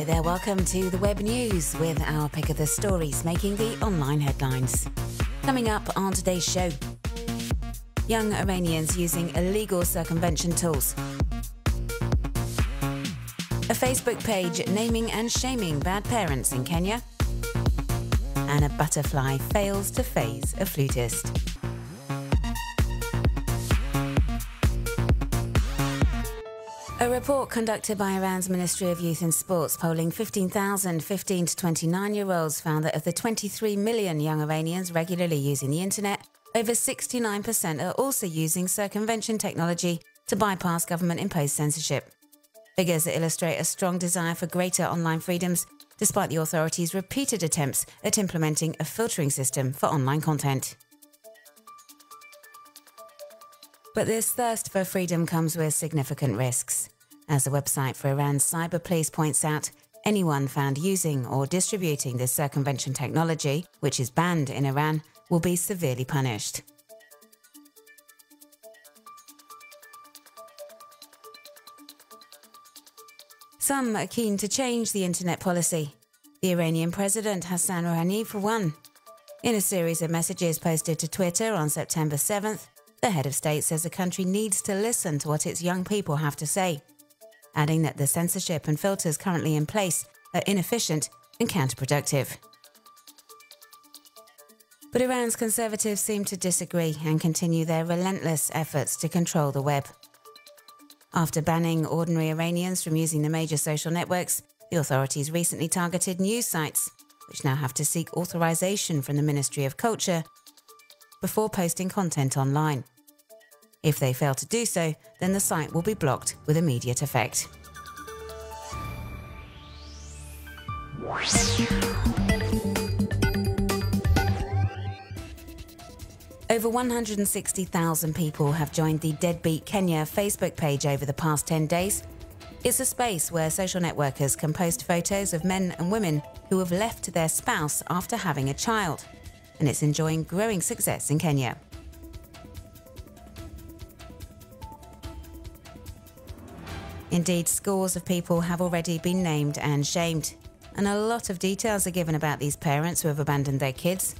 Hello there, welcome to the Web News with our pick of the stories making the online headlines. Coming up on today's show, young Iranians using illegal circumvention tools. A Facebook page naming and shaming bad parents in Kenya. And a butterfly fails to phase a flutist. A report conducted by Iran's Ministry of Youth and Sports polling 15,000 15 to 29-year-olds found that of the 23 million young Iranians regularly using the internet, over 69% are also using circumvention technology to bypass government-imposed censorship. Figures that illustrate a strong desire for greater online freedoms, despite the authorities' repeated attempts at implementing a filtering system for online content. But this thirst for freedom comes with significant risks. As the website for Iran's cyber police points out, anyone found using or distributing this circumvention technology, which is banned in Iran, will be severely punished. Some are keen to change the internet policy. The Iranian President Hassan Rouhani, for one. In a series of messages posted to Twitter on September 7th, the head of state says the country needs to listen to what its young people have to say, adding that the censorship and filters currently in place are inefficient and counterproductive. But Iran's conservatives seem to disagree and continue their relentless efforts to control the web. After banning ordinary Iranians from using the major social networks, the authorities recently targeted news sites, which now have to seek authorization from the Ministry of Culture before posting content online. If they fail to do so, then the site will be blocked with immediate effect. Over 160,000 people have joined the Deadbeat Kenya Facebook page over the past 10 days. It's a space where social networkers can post photos of men and women who have left their spouse after having a child, and it's enjoying growing success in Kenya. Indeed, scores of people have already been named and shamed, and a lot of details are given about these parents who have abandoned their kids.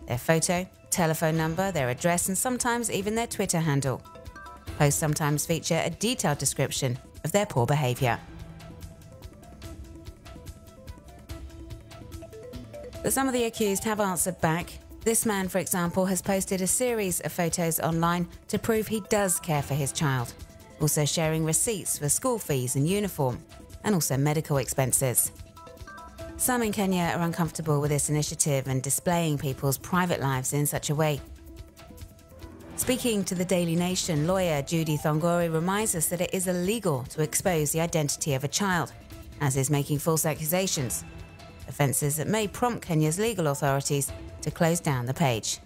Their photo, telephone number, their address, and sometimes even their Twitter handle. Posts sometimes feature a detailed description of their poor behaviour. But some of the accused have answered back. This man, for example, has posted a series of photos online to prove he does care for his child, also sharing receipts for school fees and uniform, and also medical expenses. Some in Kenya are uncomfortable with this initiative and displaying people's private lives in such a way. Speaking to the Daily Nation, lawyer Judy Thongori reminds us that it is illegal to expose the identity of a child, as is making false accusations, offences that may prompt Kenya's legal authorities to close down the page.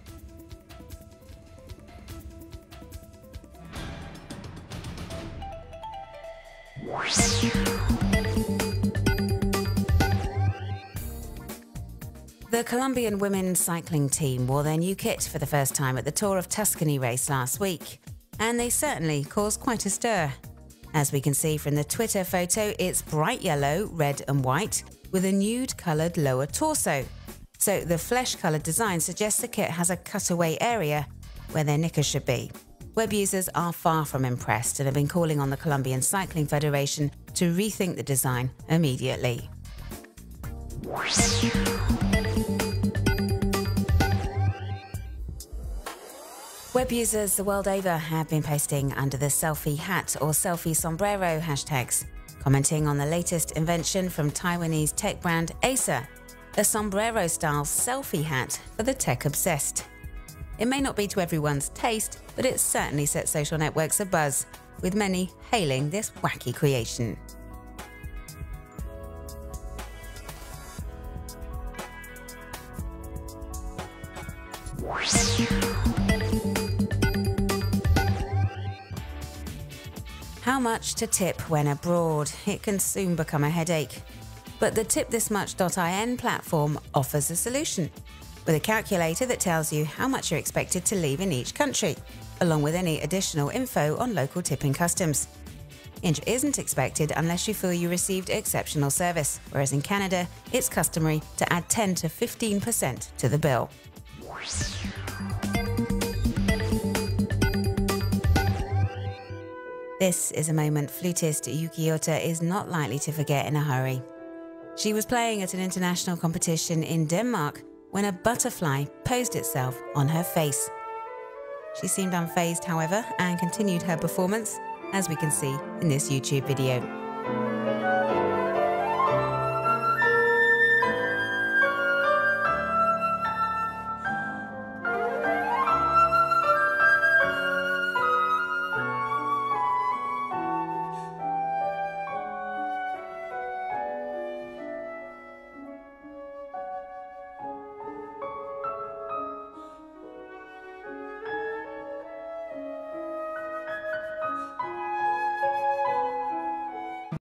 The Colombian women's cycling team wore their new kit for the first time at the Tour of Tuscany race last week, and they certainly caused quite a stir. As we can see from the Twitter photo, it's bright yellow, red and white, with a nude-coloured lower torso. So the flesh-coloured design suggests the kit has a cutaway area where their knickers should be. Web users are far from impressed and have been calling on the Colombian Cycling Federation to rethink the design immediately. Web users the world over have been posting under the selfie hat or selfie sombrero hashtags, commenting on the latest invention from Taiwanese tech brand Acer, a sombrero-style selfie hat for the tech-obsessed. It may not be to everyone's taste, but it certainly set social networks abuzz, with many hailing this wacky creation. How much to tip when abroad? It can soon become a headache. But the tipthismuch.in platform offers a solution, with a calculator that tells you how much you're expected to leave in each country, along with any additional info on local tipping customs. Injury isn't expected unless you feel you received exceptional service, whereas in Canada, it's customary to add 10 to 15% to the bill. This is a moment flutist Yuki Ota is not likely to forget in a hurry. She was playing at an international competition in Denmark when a butterfly posed itself on her face. She seemed unfazed, however, and continued her performance, as we can see in this YouTube video.